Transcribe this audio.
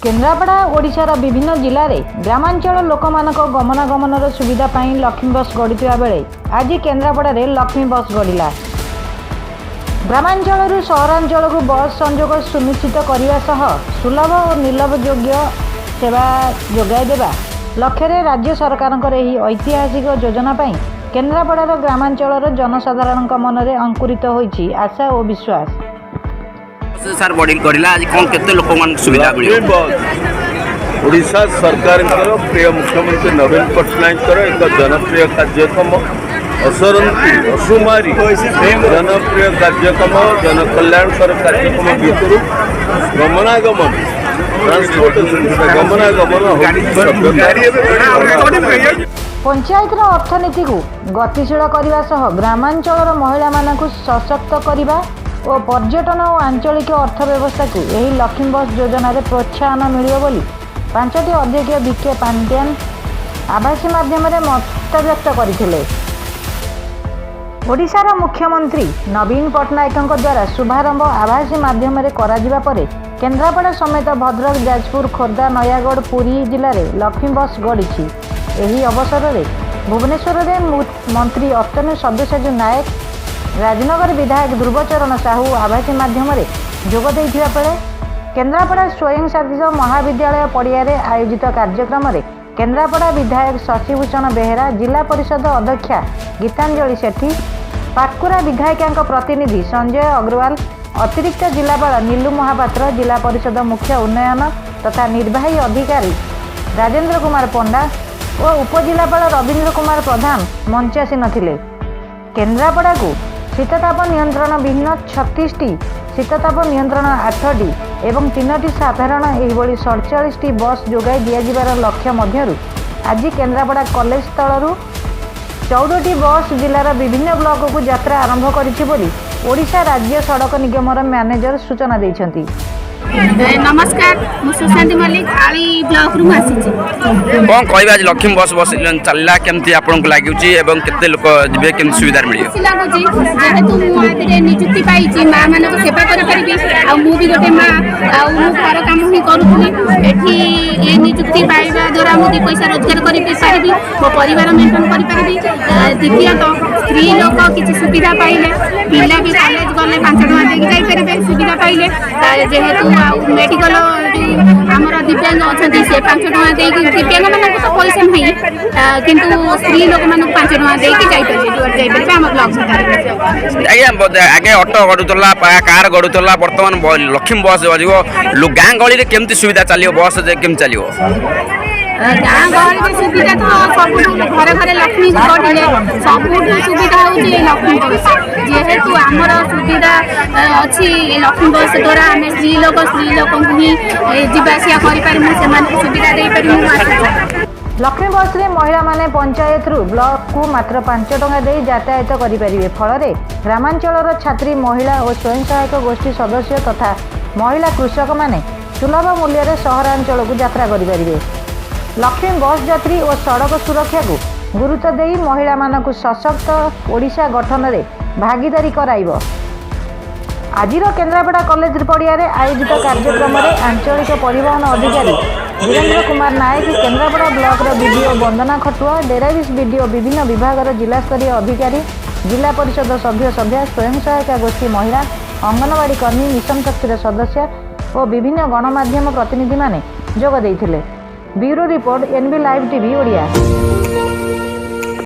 केन्द्रापड़ा ओडिशार विभिन्न जिले में ग्रामांचल लोक गमनागमन सुविधा लक्ष्मी बस गढ़ुवा बेले आज केन्द्रापड़ा लक्ष्मी बस गढ़िला। ग्रामांचल सहरांचल को बस संजोग सुनिश्चित करने सह सुलभ और निर्लभयोग्य सेवा जोगाइदेवा लक्ष्य राज्य सरकार ऐतिहासिक योजना केन्द्रापड़ार ग्रामांचल जनसाधारण मन में अंकुरित होइछि आशा और विश्वास। सर बॉडी करिला आज कोन केते लोक मान सुविधा मिलियो। ओडिशा सरकार प्रिय मुख्यमंत्री नवीन पट्टनायक एक जनप्रिय कार्यक्रम असरंती असुमारी जनप्रिय कार्यक्रम जनकल्याणकर कार्यक्रम भीतर गमनागमन ट्रांसपोर्टेशन गमनागमन पंचायत अर्थनीति को गतिशील करने सह ग्रामांचल महिला मानक सशक्त करने और पर्यटन और आंचलिक अर्थव्यवस्था को यही लक्ष्मी बस योजना रे प्रोत्साहन मिलियो बोली पांचटी अध्यक्ष बीके पांड्यान आभासी माध्यम मत व्यक्त करथिले। ओडिशार मुख्यमंत्री नवीन पट्टनायक द्वारा शुभारंभ आभासी माध्यम केन्द्रापड़ा समेत भद्रक जाजपुर खोर्धा नयागढ़ पुरी जिले में लक्ष्मी बस गढ़ी। यही अवसर में भुवनेश्वर में मंत्री अतनु सब्यसाची नायक राजनगर विधायक ध्रुवचरण साहू आभासी माध्यम जोग देइथिबा बेले केन्द्रापड़ा स्वयं शासित महाविद्यालय पड़िया आयोजित कार्यक्रम में केन्द्रापड़ा विधायक शशिभूषण बेहेरा जिला परिषद अध्यक्षा गीतांजलि सेठी पाटकुरा विधायिका प्रतिनिधि संजय अग्रवाल अतिरिक्त जिलापाल नीलू महापात्र जिला परिषद मुख्य उन्नयन तथा निर्वाही अधिकारी राजेन्द्र कुमार पंडा और उपजिलापाल रवीन्द्र कुमार प्रधान मंचासी नथिले। केन्द्रापड़ा को शीतताप नियंत्रण विहीन 36टी शीतताप नियंत्रण 8टी एवं 3टी साधारण एहिभଳି 47टी बस जोगाई दियाजिबार लक्ष्य मध्यरु आज केन्द्रापड़ा कॉलेज स्थलरू 14टी बस जिलार विभिन्न ब्लॉक को यात्रा आरंभ करिछि बोली ओडिशा राज्य सड़क निगमर मैनेजर सूचना दैछन्ति। नमस्कार मु सुशांति मल्लिक आली ब्लॉक रू आसी कोन कहबा आज लक्ष्मी बस बस चलला केमती आपन को लागुची एवं केते लोक जिबे केम सुविधा मिलियो। लागुची जेहेतु मु आदिरे नियुक्ति पाइची मां मानक सेवा कर परिबी आ मु भी गोटे मां आ मु घर काम ही करूथली एठी ए नियुक्ति पाइबा द्वारा मु दी पैसा रोजगार करि परिबी मो परिवार मेंटेन करि परिबी। द्वितीयतः स्त्री लोक किछि सुविधा पाइले पिला भी कॉलेज गले 5 टका देके जाई परिबे सुविधा पाइले जेहेतु मेडिकल आमर दिव्यांग अच्छा से 5 टका देके दिव्यांग मान तो पैसा नहीं किंतु स्त्री लोक मान 5 टका देके जाइपर आम ब्लॉक सरकार आगे ऑटो गड़ुला कार गड़ुला बर्तमान लक्ष्मी बस गाँ गली केमती सुविधा चलियो बस केम चलियो। गाँ गहली सुविधा तो सब घरे घरे लक्ष्मी गढ़े सब सुविधा हूँ लक्ष्मी बस जेहेतु आमर सुविधा अच्छी लक्ष्मी बस द्वारा आम स्त्री लोक को ही जावासिया कर सुविधा दे पार। लक्ष्मी बस रे महिला माने पंचायत रु ब्लॉक को मात्र 5 टका दे यातायात करें फल ग्रामांचल छात्री महिला और स्वयं सहायक गोष्ठी सदस्य तथा महिला कृषक माने सुलभ मूल्य सहरांचल को यात्रा करें। लक्ष्मी बस यात्री और सड़क सुरक्षा को गुरुत्व दे महिला मानक सशक्त ओडिशा गठन में भागीदारी कराइब। आजिर केन्द्रापड़ा कॉलेज पड़िया आयोजित कार्यक्रम में आंचलिक परिवहन अधिकारी वीरेन्द्र कुमार नायक केन्द्रापड़ा ब्लॉक बीडीओ वंदना खटुआ डेराविस बीडीओ विभिन्न विभाग जिला स्तरीय अधिकारी जिला परिषद सभ्य सभ्या स्वयं सहायता गोष्ठी महिला अंगनवाड़ी कर्मी मिशन शक्तिर सदस्य और विभिन्न गणमाध्यम प्रतिनिधि माने जोग देइथिले। Bureau report NB live TV Odia.